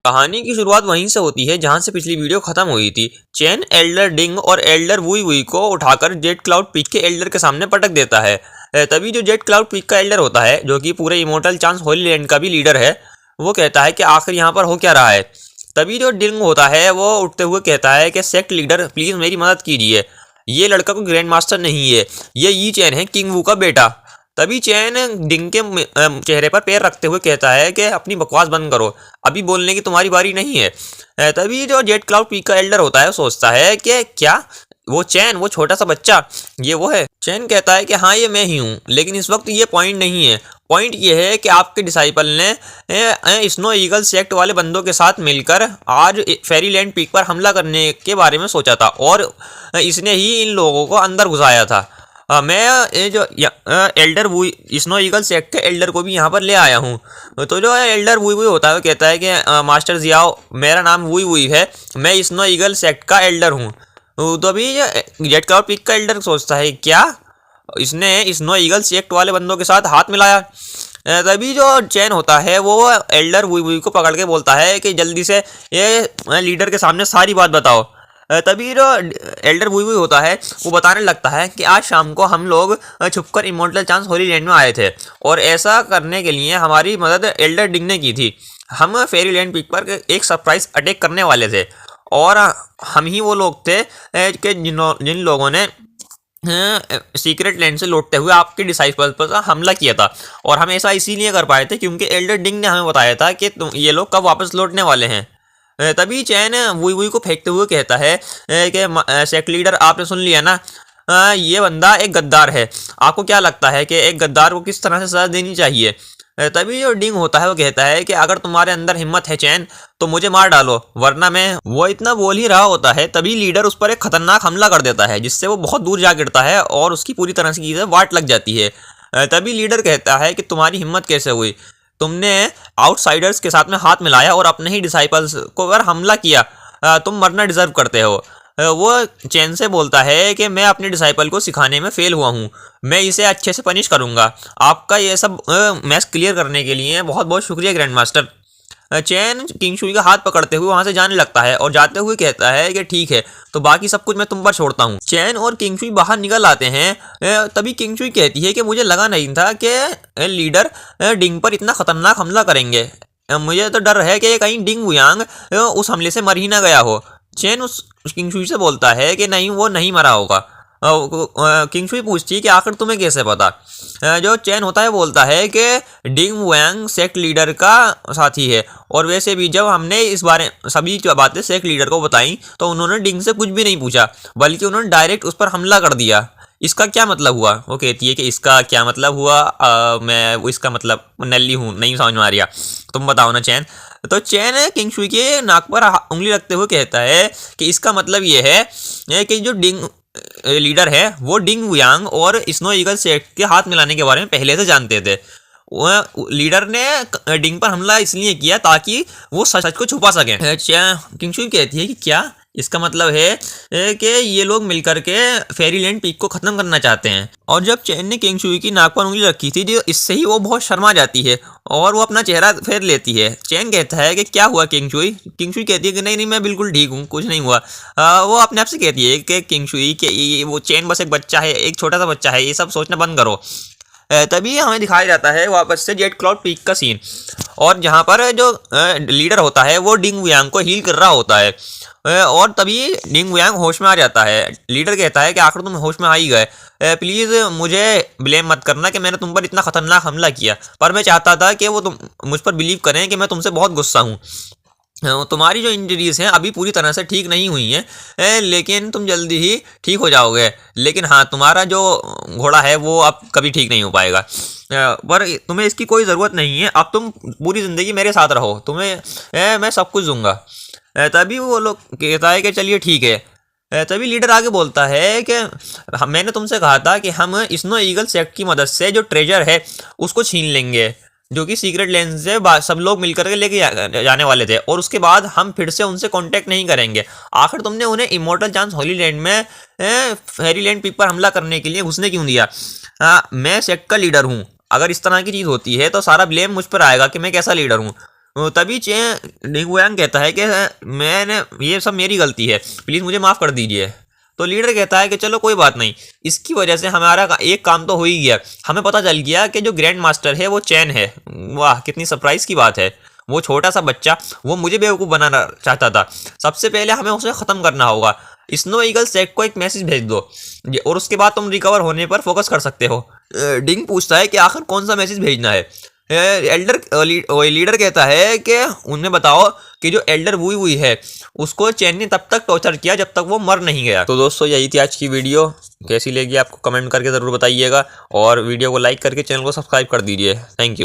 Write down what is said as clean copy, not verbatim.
कहानी की शुरुआत वहीं से होती है जहां से पिछली वीडियो खत्म हुई थी। चैन एल्डर डिंग और एल्डर वुई वुई को उठाकर जेट क्लाउड पीक के एल्डर के सामने पटक देता है। तभी जो जेट क्लाउड पीक का एल्डर होता है, जो कि पूरे इमोर्टल चांस होली लैंड का भी लीडर है, वो कहता है कि आखिर यहाँ पर हो क्या रहा है। तभी जो डिंग होता है वो उठते हुए कहता है कि सेक्ट लीडर प्लीज मेरी मदद कीजिए, ये लड़का कोई ग्रैंड मास्टर नहीं है, ये यी चैन है, किंग वू का बेटा। तभी चैन डिंग के चेहरे पर पैर रखते हुए कहता है कि अपनी बकवास बंद करो, अभी बोलने की तुम्हारी बारी नहीं है। तभी जो जेट क्लाउड पीक का एल्डर होता है वो सोचता है कि क्या वो चैन, वो छोटा सा बच्चा, ये वो है। चैन कहता है कि हाँ ये मैं ही हूँ, लेकिन इस वक्त ये पॉइंट नहीं है। पॉइंट ये है कि आपके डिसाइपल ने स्नो ईगल सेक्ट वाले बंदों के साथ मिलकर आज फेरीलैंड पीक पर हमला करने के बारे में सोचा था और इसने ही इन लोगों को अंदर घुसाया था। मैं ये जो Elder we snow eagle sect के एल्डर को भी यहाँ पर ले आया हूँ। तो जो एल्डर वुई वुई होता है वो कहता है कि मास्टर जियाओ, मेरा नाम वुई वुई है, मैं स्नो ईगल सेक्ट का एल्डर हूँ। तो अभी जेट क्लाउड पीक का एल्डर सोचता है क्या इसने स्नो ईगल सेक्ट वाले बंदों के साथ हाथ मिलाया। तभी जो चैन होता है वो एल्डर वुई वुई को पकड़ के बोलता है कि जल्दी से ये लीडर के सामने सारी बात बताओ। तभी जो एल्डर वुई वुई होता है वो बताने लगता है कि आज शाम को हम लोग छुपकर इमोर्टल चांस होली लैंड में आए थे और ऐसा करने के लिए हमारी मदद एल्डर डिंग ने की थी। हम फेरी लैंड पीक पर एक सरप्राइज अटैक करने वाले थे और हम ही वो लोग थे कि जिन लोगों ने सीक्रेट लैंड से लौटते हुए आपके डिसाइपल्स पर हमला किया था। और हम ऐसा इसीलिए कर पाए थे क्योंकि एल्डर डिंग ने हमें बताया था कि ये लोग कब वापस लौटने वाले हैं। तभी चैन वुई वुई को फेंकते हुए कहता है कि सेक्ट लीडर आपने सुन लिया ना, ये बंदा एक गद्दार है, आपको क्या लगता है कि एक गद्दार को किस तरह से सजा देनी चाहिए। तभी जो डिंग होता है वो कहता है कि अगर तुम्हारे अंदर हिम्मत है चैन तो मुझे मार डालो, वरना मैं। वो इतना बोल ही रहा होता है तभी लीडर उस पर एक खतरनाक हमला कर देता है जिससे वो बहुत दूर जा गिरता है और उसकी पूरी तरह से चीज़ें वाट लग जाती है। तभी लीडर कहता है कि तुम्हारी हिम्मत कैसे हुई, तुमने आउटसाइडर्स के साथ में हाथ मिलाया और अपने ही डिसाइपल्स को पर हमला किया, तुम मरना डिजर्व करते हो। वो चैन से बोलता है कि मैं अपने डिसाइपल को सिखाने में फेल हुआ हूँ, मैं इसे अच्छे से पनिश करूँगा। आपका ये सब मैच क्लियर करने के लिए बहुत बहुत शुक्रिया ग्रैंड मास्टर। चैन किंग शुई का हाथ पकड़ते हुए वहां से जाने लगता है और जाते हुए कहता है कि ठीक है, तो बाकी सब कुछ मैं तुम पर छोड़ता हूँ। चैन और किंग शुई बाहर निकल आते हैं। तभी किंग शुई कहती है कि मुझे लगा नहीं था कि लीडर डिंग पर इतना खतरनाक हमला करेंगे, मुझे तो डर है कि कहीं डिंग वुयांग उस हमले से मर ही ना गया हो। चैन उस किंग शुई से बोलता है कि नहीं, वो नहीं मरा होगा। किंग शुई पूछती है कि आखिर तुम्हें कैसे पता। जो चैन होता है बोलता है कि डिंग वैंग सेक्ट लीडर का साथी है और वैसे भी जब हमने इस बारे सभी बातें सेक्ट लीडर को बताई तो उन्होंने डिंग से कुछ भी नहीं पूछा, बल्कि उन्होंने डायरेक्ट उस पर हमला कर दिया। इसका क्या मतलब हुआ। वो कहती है कि इसका क्या मतलब हुआ, मैं इसका मतलब नल्ली हूँ, नहीं समझ में आ रहा, तुम बताओ ना चैन। तो चैन किंग शुई के नाक पर उंगली रखते हुए कहता है कि इसका मतलब ये है कि जो डिंग लीडर है वो डिंग वुयांग और स्नो ईगल सेक्ट के हाथ मिलाने के बारे में पहले से जानते थे। वो लीडर ने डिंग पर हमला इसलिए किया ताकि वो सच को छुपा सकें। किंग शुई कहती है कि क्या इसका मतलब है कि ये लोग मिलकर के फेरीलैंड पीक को खत्म करना चाहते हैं। और जब चैन ने किंग शुई की नाक पर उंगली रखी थी, जो इससे ही वो बहुत शर्मा जाती है और वो अपना चेहरा फेर लेती है। चैन कहता है कि क्या हुआ किंग शुई। किंग शुई कहती है कि नहीं नहीं, मैं बिल्कुल ठीक हूँ, कुछ नहीं हुआ। वो अपने आप से कहती है कि किंग शुई कि वो चैन बस एक बच्चा है, एक छोटा सा बच्चा है, ये सब सोचना बंद करो। तभी हमें दिखाया जाता है वापस से जेट क्लाउड पीक का सीन, और जहाँ पर जो लीडर होता है वो डिंग वुयांग को हील कर रहा होता है। और तभी डिंग वुयांग होश में आ जाता है। लीडर कहता है कि आखिर तुम होश में आ ही गए, प्लीज़ मुझे ब्लेम मत करना कि मैंने तुम पर इतना खतरनाक हमला किया, पर मैं चाहता था कि वो तुम मुझ पर बिलीव करें कि मैं तुमसे बहुत गुस्सा हूँ। तुम्हारी जो इंजरीज हैं अभी पूरी तरह से ठीक नहीं हुई हैं, लेकिन तुम जल्दी ही ठीक हो जाओगे। लेकिन हाँ, तुम्हारा जो घोड़ा है वो अब कभी ठीक नहीं हो पाएगा, पर तुम्हें इसकी कोई ज़रूरत नहीं है। अब तुम पूरी ज़िंदगी मेरे साथ रहो, तुम्हें मैं सब कुछ दूंगा। तभी वो लोग कहता है कि चलिए ठीक है। तभी लीडर आगे बोलता है कि मैंने तुमसे कहा था कि हम स्नो ईगल सेक्ट की मदद से जो ट्रेजर है उसको छीन लेंगे, जो कि सीक्रेट लेंस से सब लोग मिलकर के लेके जाने वाले थे, और उसके बाद हम फिर से उनसे कांटेक्ट नहीं करेंगे। आखिर तुमने उन्हें इमोर्टल चांस होली लैंड में फेरीलैंड पीक पर हमला करने के लिए घुसने क्यों दिया। मैं सेक्ट का लीडर हूँ, अगर इस तरह की चीज़ होती है तो सारा ब्लेम मुझ पर आएगा कि मैं कैसा लीडर हूँ। तभी चेन डिंग वुयांग कहता है कि मैंने ये सब मेरी गलती है, प्लीज़ मुझे माफ़ कर दीजिए। तो लीडर कहता है कि चलो कोई बात नहीं, इसकी वजह से हमारा एक काम तो हो ही गया, हमें पता चल गया कि जो ग्रैंड मास्टर है वो चैन है। वाह कितनी सरप्राइज़ की बात है। वो छोटा सा बच्चा वो मुझे बेवकूफ़ बनाना चाहता था, सबसे पहले हमें उसे ख़त्म करना होगा। स्नो ईगल सेट को एक मैसेज भेज दो और उसके बाद तुम रिकवर होने पर फोकस कर सकते हो। डिंग पूछता है कि आखिर कौन सा मैसेज भेजना है। लीडर कहता है कि उन्हें बताओ कि जो एल्डर वुई वुई है उसको चैन ने तब तक टॉर्चर किया जब तक वो मर नहीं गया। तो दोस्तों यही थी आज की वीडियो, कैसी लगी आपको कमेंट करके ज़रूर बताइएगा और वीडियो को लाइक करके चैनल को सब्सक्राइब कर दीजिए। Thank you.